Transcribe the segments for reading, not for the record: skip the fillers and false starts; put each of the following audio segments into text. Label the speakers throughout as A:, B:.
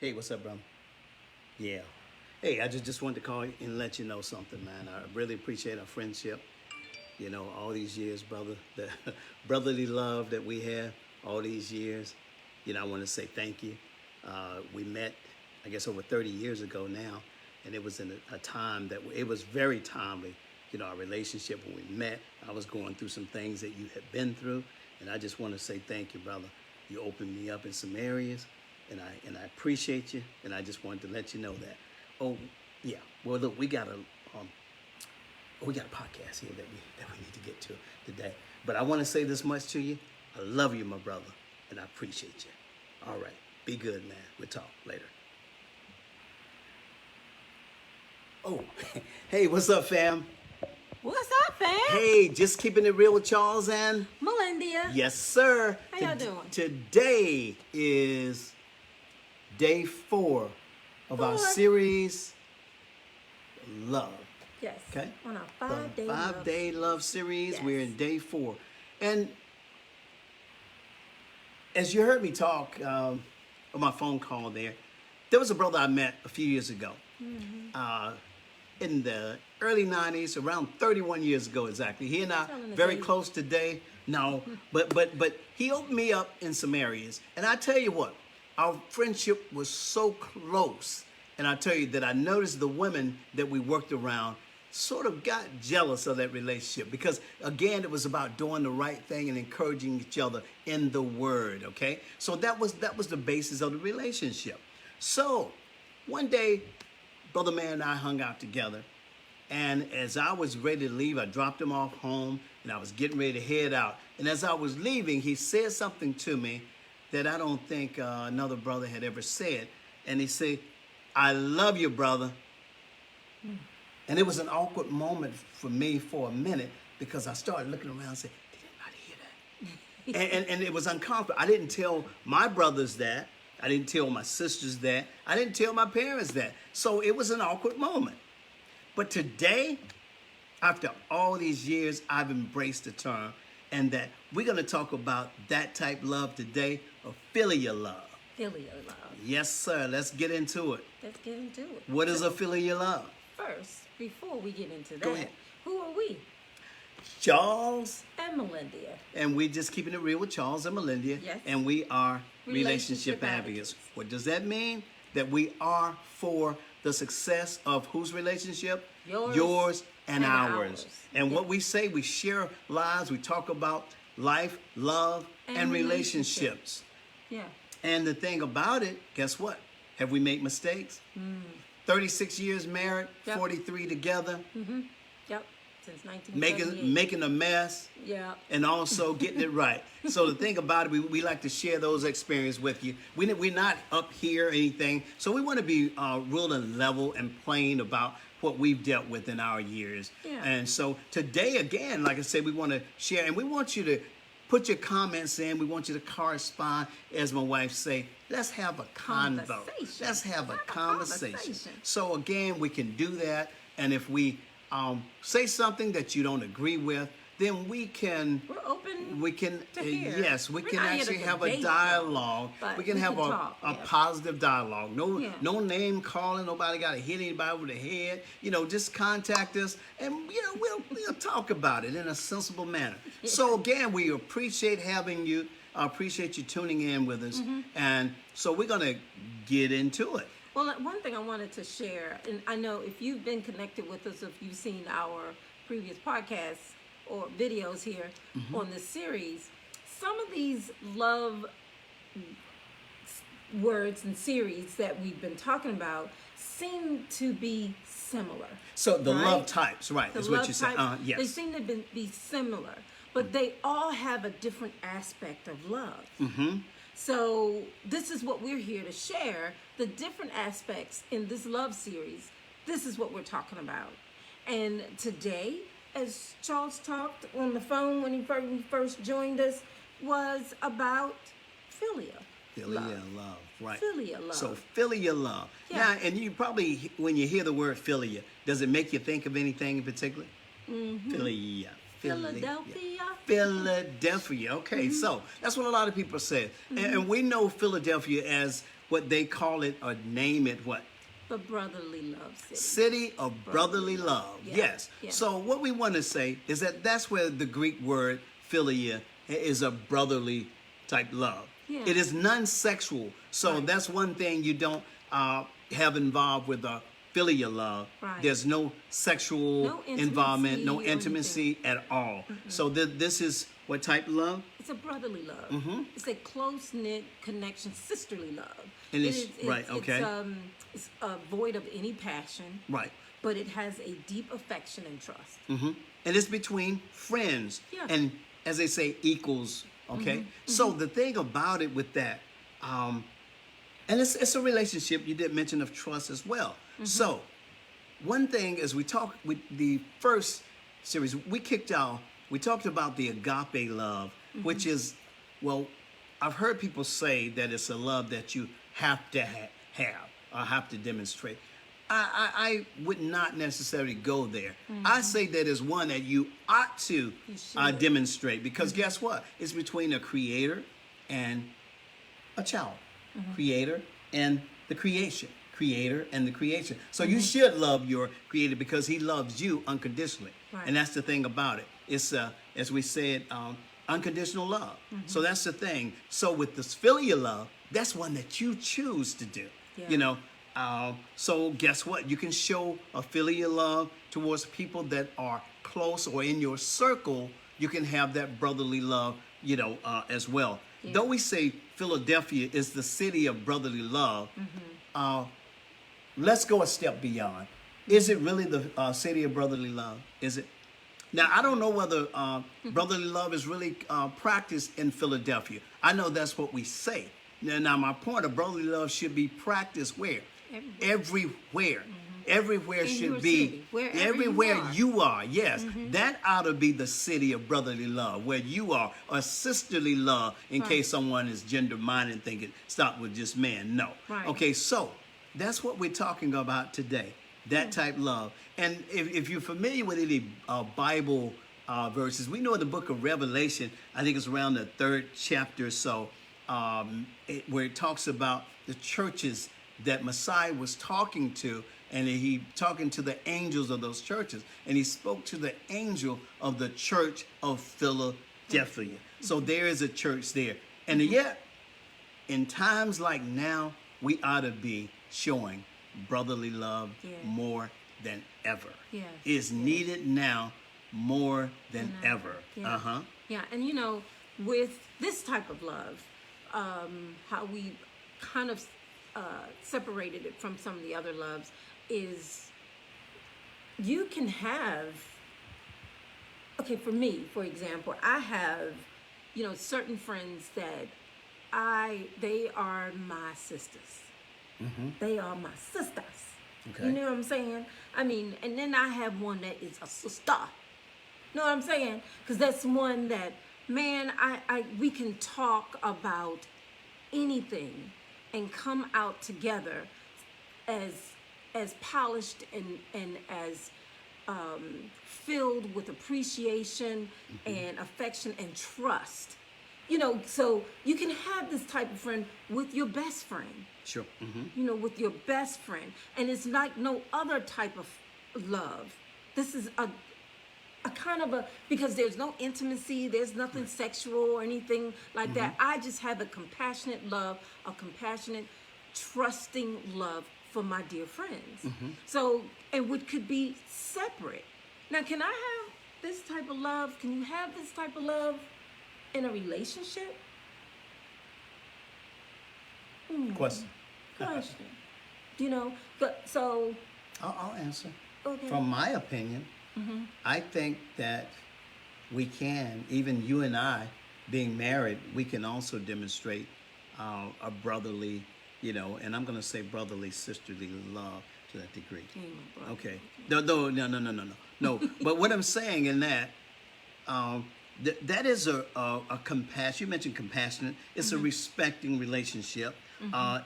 A: Hey, what's up, bro? Yeah. Hey, I just wanted to call you and let you know something, man. I really appreciate our friendship. You know, all these years, brother, the brotherly love that we have all these years. You know, I want to say thank you. We met, I guess, over 30 years ago now, and it was in a time that it was very timely. You know, our relationship when we met, I was going through some things that you had been through, and I just want to say thank you, brother. You opened me up in some areas, and I appreciate you, and I just wanted to let you know that. Oh, yeah. Well, look, we got a podcast here that we need to get to today. But I want to say this much to you: I love you, my brother, and I appreciate you. All right, be good, man. We'll talk later. Oh, hey, what's up, fam?
B: What's up, fam?
A: Hey, just keeping it real with Charles and
B: Melendia.
A: Yes, sir.
B: How y'all doing?
A: Today is day 4 of our series, Love.
B: Yes.
A: Okay.
B: On our
A: 5-day love series.
B: Yes.
A: We're in day 4. And as you heard me talk on my phone call there was a brother I met a few years ago. In the early 90s, around 31 years ago exactly. He and I very close today. No, but he opened me up in some areas. And I tell you what, our friendship was so close. And I tell you that I noticed the women that we worked around sort of got jealous of that relationship because, again, it was about doing the right thing and encouraging each other in the word, okay? So that was the basis of the relationship. So one day, Brother Man and I hung out together, and as I was ready to leave, I dropped him off home, and I was getting ready to head out. And as I was leaving, he said something to me that I don't think another brother had ever said. And he said, "I love you, brother." And it was an awkward moment for me for a minute because I started looking around and said, "Did anybody hear that?" and it was uncomfortable. I didn't tell my brothers that. I didn't tell my sisters that. I didn't tell my parents that. So it was an awkward moment. But today, after all these years, I've embraced the term, and that we're going to talk about that type of love today, of PHILIA love.
B: PHILIA love.
A: Yes, sir. Let's get into it.
B: Let's get into it.
A: What is a PHILIA love?
B: First, before we get into that,
A: Go ahead.
B: who are we?
A: Charles
B: And Melendia.
A: And we just keeping it real with Charles and Melendia.
B: Yes.
A: And we are relationship
B: Relationship
A: advocates.
B: advocates.
A: What does that mean? That we are for the success of whose relationship?
B: Yours
A: and
B: and
A: ours.
B: ours.
A: And what we say, we share lives. We talk about life, love, and relationships.
B: Yeah.
A: And the thing about it, guess what? Have we made mistakes? 36 years married,
B: Yep.
A: 43 together,
B: Yep. Since 1978.
A: making a mess.
B: Yeah.
A: And also getting it right. So the thing about it, we like to share those experiences with you. We're not up here or anything. So we want to be real and level and plain about what we've dealt with in our years.
B: Yeah.
A: And so today, again, like I said, we want to share. And we want you to put your comments in. We want you to correspond. As my wife say, let's have a convo.
B: Conversation.
A: Let's have a
B: conversation.
A: conversation. So again, we can do that. And if we say something that you don't agree with, then we can.
B: We're open.
A: We can.
B: to hear.
A: Yes, we
B: We're
A: can
B: not here to
A: actually have a
B: debate,
A: dialogue.
B: but
A: We can
B: we
A: have
B: can
A: a
B: talk, yeah.
A: positive dialogue. No,
B: Yeah.
A: no name calling. Nobody got to hit anybody over the head. You know, just contact us, and we'll talk about it in a sensible manner. So again, we appreciate having you. I appreciate you tuning in with us, and so we're gonna get into it.
B: Well, one thing I wanted to share, and I know if you've been connected with us, if you've seen our previous podcasts or videos here on this series, some of these love words and series that we've been talking about seem to be similar.
A: So the
B: right?
A: love types, right,
B: The
A: is what
B: love
A: you said.
B: types,
A: Yes.
B: They seem to be similar, but they all have a different aspect of love. So this is what we're here to share, the different aspects in this love series. This is what we're talking about. And today, as Charles talked on the phone when he first joined us, was about PHILIA.
A: PHILIA love, right.
B: PHILIA love.
A: So PHILIA love.
B: Yeah.
A: Now, and you probably, when you hear the word PHILIA, does it make you think of anything in particular? PHILIA.
B: Philadelphia.
A: Philadelphia. Okay, so that's what a lot of people say. And we know Philadelphia as what they call it or name it what?
B: The brotherly love city.
A: City of brotherly love.
B: Yeah.
A: Yes.
B: Yeah.
A: So what we want to say is that that's where the Greek word philia is a brotherly type love.
B: Yeah.
A: It is non-sexual. So
B: Right.
A: that's one thing you don't have involved with a philia love.
B: Right.
A: There's no sexual
B: No intimacy
A: involvement, no
B: or
A: intimacy at all. So this is what type of love?
B: It's a brotherly love. It's a close-knit connection, sisterly love.
A: And it's- right, okay.
B: It's void of any passion,
A: Right.
B: but it has a deep affection and trust.
A: And it's between friends.
B: Yeah.
A: And as they say, equals. Okay. So the thing about it with that, and it's a relationship. You did mention of trust as well. So one thing as we talk with the first series, we talked about the agape love, which is, well, I've heard people say that it's a love that you have to have or have to demonstrate. I would not necessarily go there. I say that is one that you ought to
B: should.
A: demonstrate because guess what? It's between a creator and a child. Creator and the creation. Creator and the creation. So you should love your creator because he loves you unconditionally.
B: Right.
A: And that's the thing about it. It's, as we said, unconditional love. So that's the thing. So with this philia love, that's one that you choose to do.
B: Yeah.
A: You know, so guess what? You can show a philia love towards people that are close or in your circle. You can have that brotherly love, you know, as well.
B: Yeah.
A: Though we say Philadelphia is the city of brotherly love, let's go a step beyond. Is it really the city of brotherly love? Is it? Now, I don't know whether brotherly love is really practiced in Philadelphia. I know that's what we say. Now, my point of brotherly love should be practiced where? Everywhere. Everywhere
B: In your
A: should be.
B: city, wherever
A: Everywhere
B: you
A: are. Yes. That ought to be the city of brotherly love, where you are, a sisterly love, in case someone is gender-minded and thinking, stop with just man. No.
B: Right.
A: Okay, so that's what we're talking about today. That type love. And if you're familiar with any Bible verses, we know in the book of Revelation, I think it's around the 3rd chapter or so, where it talks about the churches that Messiah was talking to, and he talking to the angels of those churches, and he spoke to the angel of the church of Philadelphia. So there is a church there. And yet, in times like now, we ought to be showing brotherly love more than ever.
B: Yes.
A: It's needed now more than ever.
B: Yeah. Yeah, and you know, with this type of love, how we kind of separated it from some of the other loves is you can have, okay, for me, for example, I have, you know, certain friends that they are my sisters. They are my sisters.
A: Okay.
B: You know what I'm saying? I mean, and then I have one that is a sister. Know what I'm saying? Because that's one that, man, we can talk about anything and come out together as polished and as filled with appreciation and affection and trust. You know, so you can have this type of friend with your best friend.
A: Sure.
B: You know, with your best friend. And it's like no other type of love. This is a kind of because there's no intimacy, there's nothing sexual or anything like that. I just have a compassionate love, a compassionate, trusting love for my dear friends. So, and what could be separate. Now, can I have this type of love? Can you have this type of love in a relationship?
A: Question.
B: You know, but so.
A: I'll answer.
B: Okay.
A: From my opinion, I think that we can, even you and I, being married, we can also demonstrate a brotherly, you know, and I'm going to say brotherly, sisterly love to that degree. Okay. No. But what I'm saying in that, that is a compassion. You mentioned compassionate. It's a respecting relationship.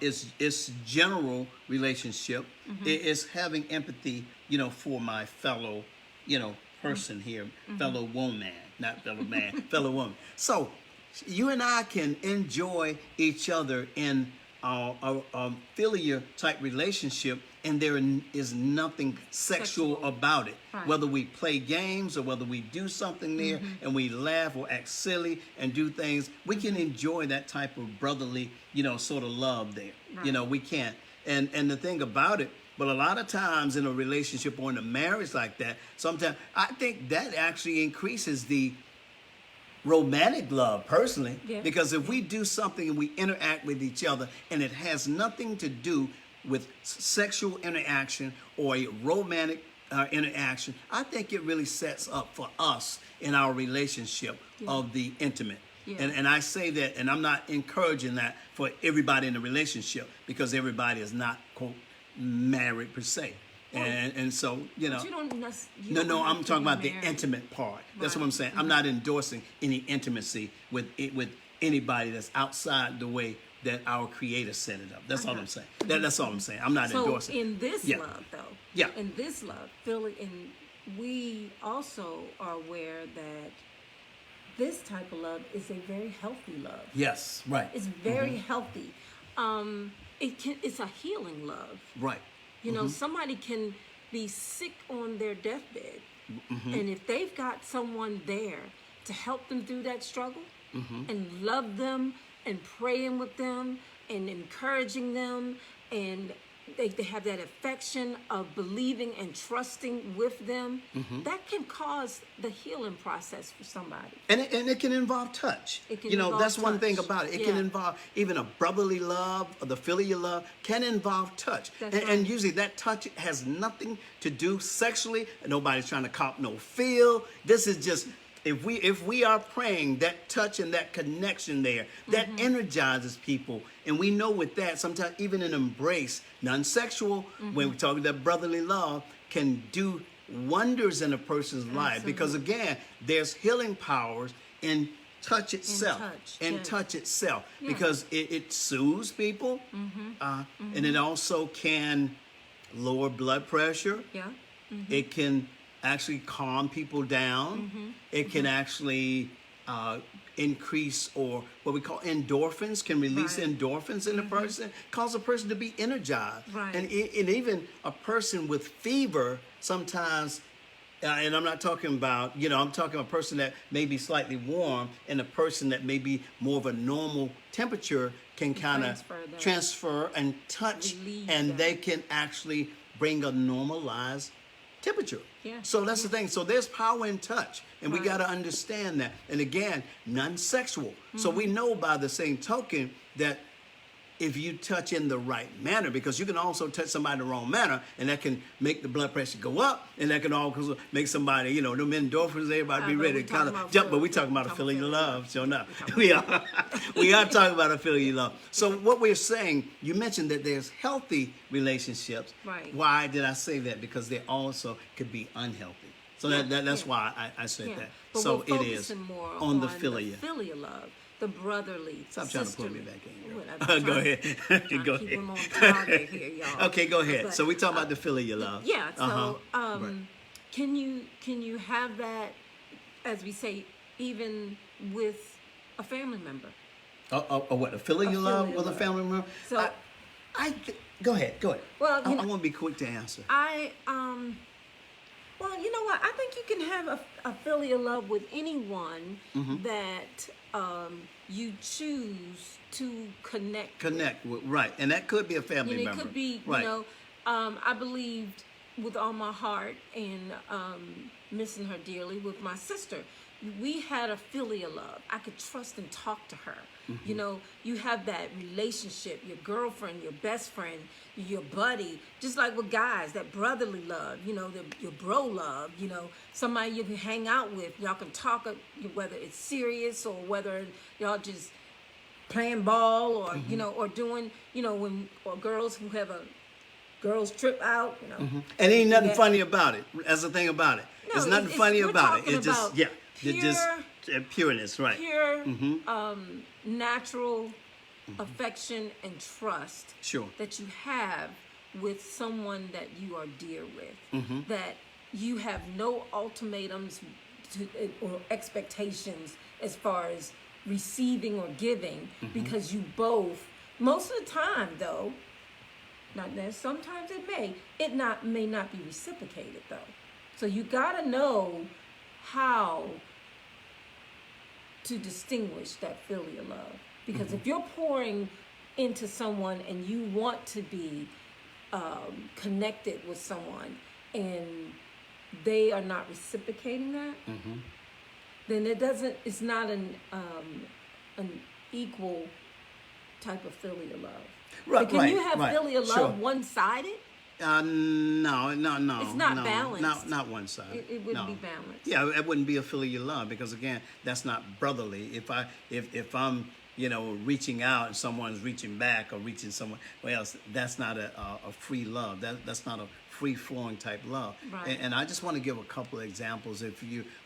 A: It's general relationship. It's having empathy, you know, for my fellow, you know, person here, fellow woman, not fellow man, fellow woman. So you and I can enjoy each other in a philia type relationship, and there is nothing sexual about it.
B: Right.
A: Whether we play games or whether we do something there and we laugh or act silly and do things, we can enjoy that type of brotherly, sort of love there.
B: Right.
A: We can. And the thing about it, but a lot of times in a relationship or in a marriage like that, sometimes I think that actually increases the romantic love personally,
B: Yeah.
A: because if we do something and we interact with each other and it has nothing to do with sexual interaction or a romantic interaction, I think it really sets up for us in our relationship of the intimate.
B: Yeah.
A: And I say that, and I'm not encouraging that for everybody in a relationship, because everybody is not, quote, married per se. And so,
B: But you don't
A: no,
B: have
A: I'm
B: to
A: talking
B: be
A: about the
B: married.
A: intimate part. That's
B: Right.
A: what I'm saying. I'm not endorsing any intimacy with anybody that's outside the way that our Creator set it up. That's all I'm saying. That's all I'm saying. I'm not
B: So
A: endorsing.
B: in this
A: Yeah.
B: love, though,
A: Yeah.
B: in this love, and we also are aware that this type of love is a very healthy love.
A: Yes, right.
B: It's very healthy. It's a healing love.
A: Right.
B: Somebody can be sick on their deathbed, and if they've got someone there to help them through that struggle and love them and praying with them and encouraging them, and they have that affection of believing and trusting with them, that can cause the healing process for somebody.
A: And it can involve touch.
B: It can involve
A: that's one thing
B: touch.
A: about it. It can
B: Yeah.
A: involve even a brotherly love, or the philia love can involve touch.
B: That's
A: And
B: right.
A: usually that touch has nothing to do sexually. Nobody's trying to cop no feel. This is just, if we are praying, that touch and that connection there, that energizes people. And we know with that, sometimes even an embrace, non-sexual, when we're talking that brotherly love, can do wonders in a person's life. Because again, there's healing powers in touch itself. Touch itself.
B: Yeah.
A: Because it soothes people. And it also can lower blood pressure.
B: Yeah.
A: It can actually calm people down. It can actually increase, or what we call endorphins, can release
B: Right.
A: endorphins in a person, cause a person to be energized.
B: Right.
A: And even a person with fever sometimes, and I'm not talking about, I'm talking about a person that may be slightly warm, and a person that may be more of a normal temperature can kind of transfer and touch,
B: Relieve
A: and
B: that.
A: they can actually bring a normalized temperature.
B: Yeah.
A: So that's the thing. So there's power in touch, and we
B: Right.
A: got to understand that. And again, non-sexual. So we know by the same token that if you touch in the right manner, because you can also touch somebody the wrong manner, and that can make the blood pressure go up, and that can also make somebody, them endorphins, everybody be ready to kind of jump. But we're talking about a feeling of love, so no, we are talking about a feeling of love. So what we're saying, you mentioned that there's healthy relationships.
B: Right.
A: Why did I say that? Because they also could be unhealthy. So that's why I said that.
B: But
A: So
B: we're
A: it is
B: focusing more
A: on the philia.
B: The philia love, the brotherly.
A: Stop trying to pull me
B: sisterly.
A: back in. Girl.
B: Well,
A: Go ahead. Go
B: Keep
A: ahead.
B: them on target here, y'all.
A: Okay, go ahead.
B: But,
A: So we talking about the philia love.
B: Yeah. So,
A: Right.
B: can you have that, as we say, even with a family member?
A: What, a philia love
B: philia
A: with a
B: love.
A: family member?
B: So-
A: Go ahead.
B: Well,
A: I want to be quick to answer.
B: Well, you know what? I think you can have a philia love with anyone that you choose to connect.
A: Connect with, right, and that could be a family
B: It
A: member.
B: could be,
A: right.
B: I believed with all my heart in missing her dearly with my sister. We had a philia love. I could trust and talk to her. You have that relationship, your girlfriend, your best friend, your buddy, just like with guys, that brotherly love, your bro love, somebody you can hang out with. Y'all can talk, whether it's serious or whether y'all just playing ball or, or doing, or girls who have a girls trip out,
A: And ain't nothing funny about it. That's the thing about it.
B: No,
A: There's nothing funny
B: we're
A: about it.
B: talking
A: It's just,
B: about
A: yeah.
B: pure-
A: It's just pureness, right.
B: pure natural affection and trust
A: Sure.
B: that you have with someone that you are dear with, that you have no ultimatums or expectations as far as receiving or giving, because you both, most of the time though, sometimes it may not be reciprocated though. So you gotta know how to distinguish that filial love, because if you're pouring into someone and you want to be connected with someone and they are not reciprocating that, then it's not an equal type of filial love.
A: Right,
B: But can you have filial love
A: sure.
B: one-sided?
A: No.
B: It's not balanced.
A: Not one side.
B: It wouldn't be balanced.
A: Yeah, it wouldn't be a filial love, because again, that's not brotherly. If I'm reaching out and someone's reaching back or reaching someone else, that's not a free love. That's not a free flowing type love.
B: Right.
A: And I just want to give a couple of examples,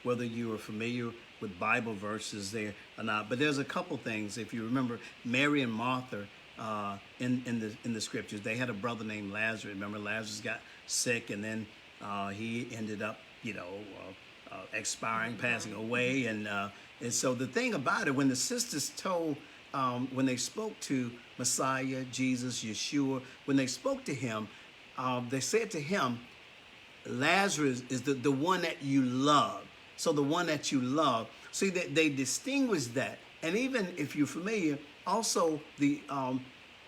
A: whether you are familiar with Bible verses there or not. But there's a couple things. If you remember Mary and Martha. In the scriptures, they had a brother named Lazarus. Remember, Lazarus got sick, and then he ended up, expiring, passing away, and so the thing about it, when the sisters when they spoke to Messiah, Jesus, Yeshua, when they spoke to him, they said to him, Lazarus is the one that you love. So the one that you love. See, they distinguished that, and even if you're familiar. Also, the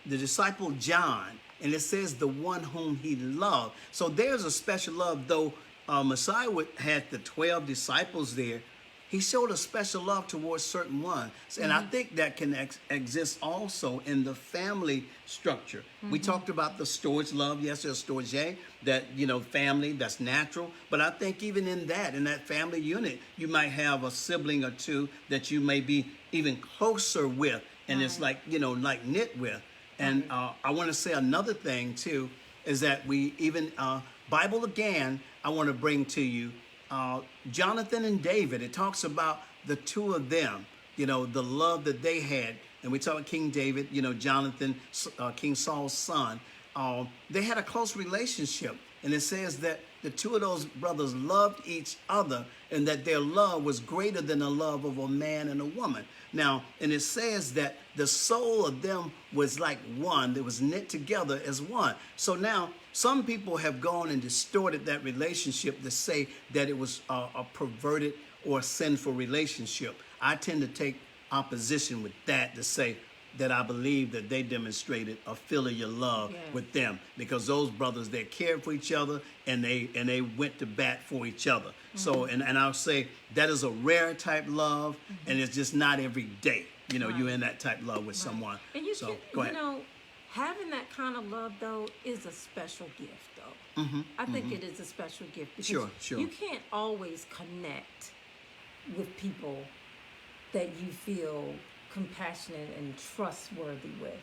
A: disciple John, and it says the one whom he loved. So there's a special love. Though Messiah had the 12 disciples there, he showed a special love towards certain ones. And I think that can exist also in the family structure. We talked about the storge love. Yes, there's storge, that, family, that's natural. But I think even in that family unit, you might have a sibling or two that you may be even closer with. And it's like, like knit with. And I want to say another thing, too, is that we even, Bible again, I want to bring to you, Jonathan and David. It talks about the two of them, the love that they had. And we talk about King David, Jonathan, King Saul's son. They had a close relationship. And it says that the two of those brothers loved each other, and that their love was greater than the love of a man and a woman. Now, and it says that the soul of them was like one, that was knit together as one. So now some people have gone and distorted that relationship to say that it was a perverted or sinful relationship. I tend to take opposition with that, to say that I believe that they demonstrated a filial love with them, because those brothers, they cared for each other, and they went to bat for each other. So, and I'll say that is a rare type love, and it's just not every day, you're in that type love with someone.
B: And you
A: so, go ahead.
B: Having that kind of love, though, is a special gift, though. I think it is a special gift, because
A: sure.
B: You can't always connect with people that you feel compassionate and trustworthy with,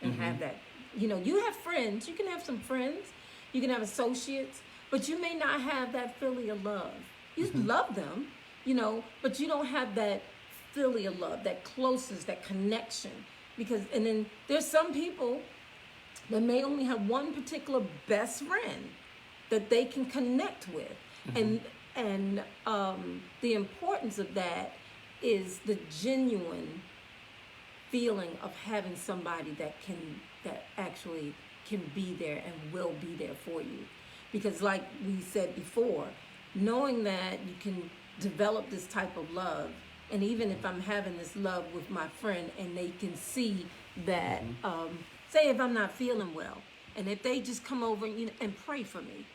B: and have that. You have friends. You can have some friends. You can have associates, but you may not have that filial love. You love them, but you don't have that filial love, that closeness, that connection. And then there's some people that may only have one particular best friend that they can connect with, and the importance of that is the genuine feeling of having somebody that actually can be there and will be there for you. Because like we said before, knowing that you can develop this type of love, and even if I'm having this love with my friend and they can see that, say if I'm not feeling well, and if they just come over and pray for me,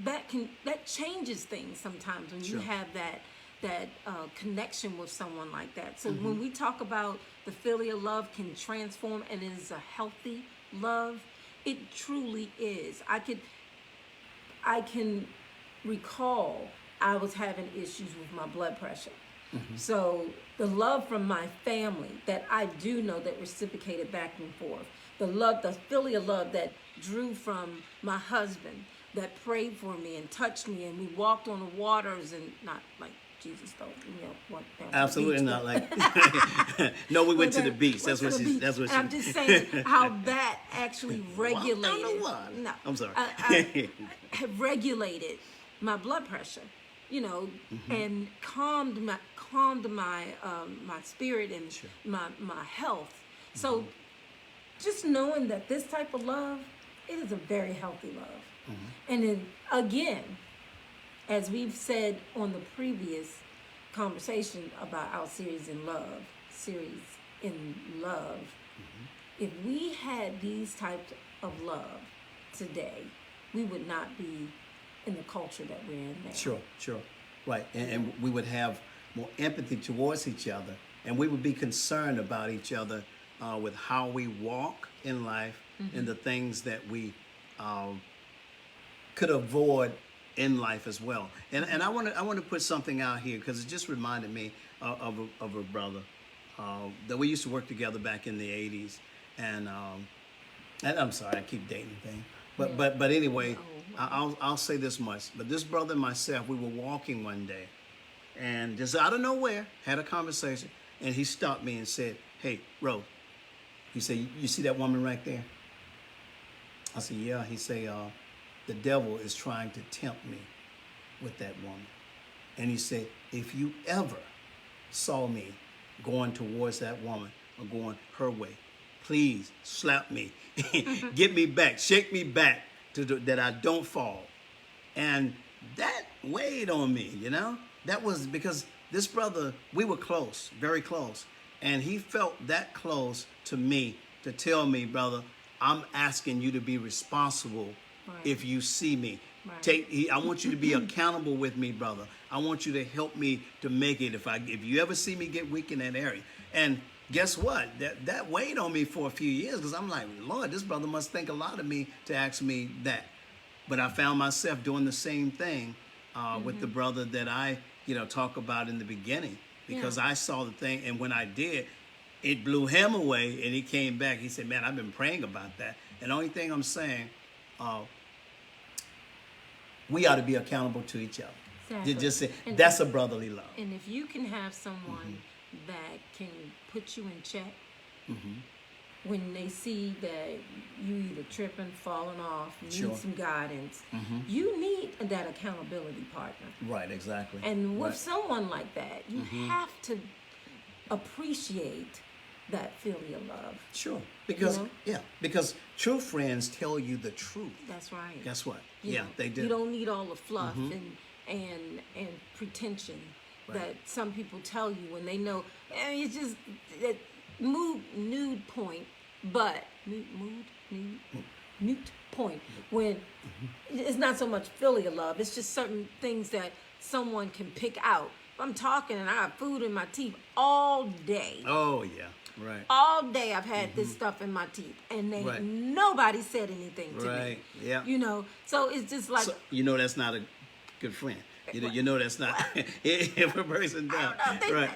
B: that changes things sometimes when you have that connection with someone like that. So when we talk about the filial love can transform, and it is a healthy love, it truly is. I can recall I was having issues with my blood pressure. So the love from my family that I do know that reciprocated back and forth, the filial love that drew from my husband, that prayed for me and touched me, and we walked on the waters, and not like Jesus, though. Went down to the
A: Absolutely
B: beach,
A: not
B: but-
A: like. No, we went to the beach.
B: Went
A: That's
B: to
A: what
B: the
A: she.
B: beach.
A: That's what
B: And I'm
A: she.
B: just saying how that actually regulated.
A: Walk down the water.
B: No,
A: I'm sorry.
B: I have regulated my blood pressure, and calmed my my spirit and my health. So just knowing that this type of love, it is a very healthy love. And then again, as we've said on the previous conversation about our series in love, if we had these types of love today, we would not be in the culture that we're in now.
A: Sure. Right. And we would have more empathy towards each other. And we would be concerned about each other with how we walk in life and the things that we could avoid in life as well. And I want to put something out here because it just reminded me of a brother that we used to work together back in the 80s. And I'm sorry, I keep dating things. But anyway, I'll say this much. But this brother and myself, we were walking one day, and just out of nowhere, had a conversation, and he stopped me and said, "Hey, Rose," he said, "You see that woman right there?" I said, "Yeah." He said, "The devil is trying to tempt me with that woman." And he said, "If you ever saw me going towards that woman or going her way, please slap me, get me back, shake me back that I don't fall." And that weighed on me, That was because this brother, we were close, very close. And he felt that close to me to tell me, brother, I'm asking you to be responsible if you see me. Right. I want you to be accountable with me, brother. I want you to help me to make it if you ever see me get weak in that area. And guess what? That weighed on me for a few years because I'm like, Lord, this brother must think a lot of me to ask me that. But I found myself doing the same thing with the brother that I, talk about in the beginning because I saw the thing. And when I did, it blew him away and he came back. He said, man, I've been praying about that. And the only thing I'm saying, we ought to be accountable to each other.
B: Exactly.
A: Just say, that's a brotherly love.
B: And if you can have someone that can put you in check when they see that you either tripping, falling off, you need some guidance, you need that accountability partner.
A: Right, exactly.
B: And with someone like that, you have to appreciate that filial love.
A: Sure. Because true friends tell you the truth.
B: That's right.
A: Guess what?
B: You know,
A: they do.
B: You don't need all the fluff and pretension that some people tell you when they know. I mean, it's just that nude point, but mute point when it's not so much filial love. It's just certain things that someone can pick out. I'm talking and I have food in my teeth all day.
A: Oh yeah. Right.
B: All day I've had this stuff in my teeth, and nobody said anything to me. Right.
A: Yeah.
B: So it's just like
A: that's not a good friend. That's not if a person does. Right.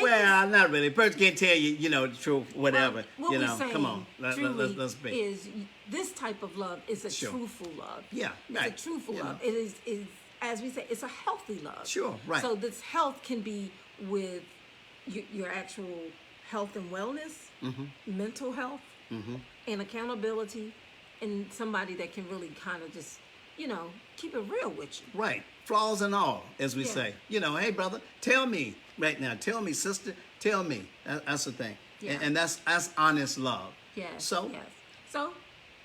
A: Well, not really. A person can't tell you, the truth, whatever.
B: What we're saying,
A: come on. Let's be.
B: Is this type of love is a truthful love.
A: Yeah.
B: It's a truthful love. It is as we say, it's a healthy love.
A: Sure. Right.
B: So this health can be with your actual health and wellness, mental health, and accountability, and somebody that can really kind of just, keep it real with you.
A: Right. Flaws and all, as we say. Hey, brother, tell me right now. Tell me, sister, tell me. That's the thing. Yeah. And that's honest love.
B: Yes.
A: So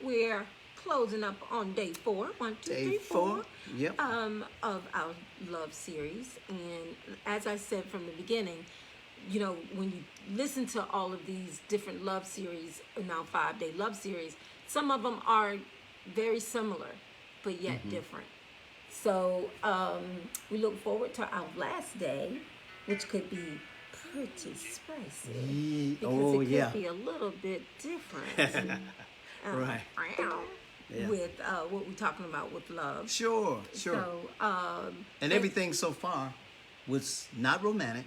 B: we're closing up on day 4. 1, 2, 3, 4.
A: Yep.
B: Of our love series. And as I said from the beginning, when you listen to all of these different love series, now 5-day love series, some of them are very similar, but yet different. So we look forward to our last day, which could be pretty spicy. Because it could be a little bit different.
A: Right.
B: With what we're talking about with love.
A: Sure.
B: So,
A: and everything so far was not romantic.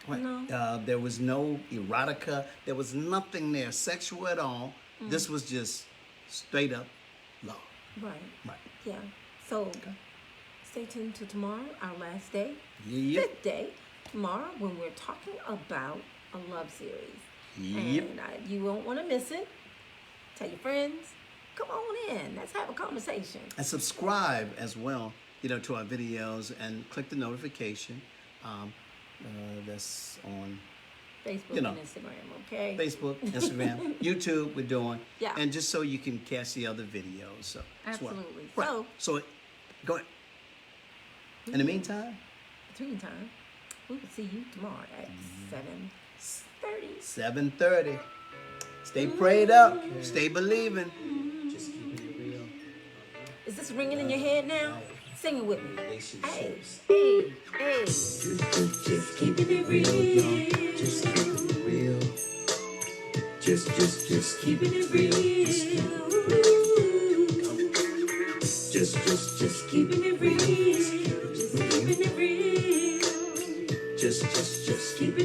B: No.
A: There was no erotica. There was nothing there sexual at all. This was just straight up love.
B: Right. Yeah. So stay tuned to tomorrow, our last day,
A: Yep.
B: 5th day, tomorrow, when we're talking about a love series.
A: Yep.
B: And you won't want to miss it. Tell your friends. Come on in. Let's have a conversation.
A: And subscribe as well, to our videos, and click the notification. That's on
B: Facebook and Instagram, okay?
A: Facebook, Instagram, YouTube. We're doing,
B: Yeah.
A: and just so you can catch the other videos. So
B: Absolutely.
A: right. So go ahead. In the meantime,
B: Between time, we will see you tomorrow at 7:30.
A: 7:30. Stay prayed up. Stay believing.
C: Just keeping it real.
B: Is this ringing in your head now? Sing it with me. Hey,
C: Relationships.
B: hey, hey.
C: Just keeping it real, y'all. Just keeping it real. Just keeping it real. Just keeping it real. Just keeping it real. Just keeping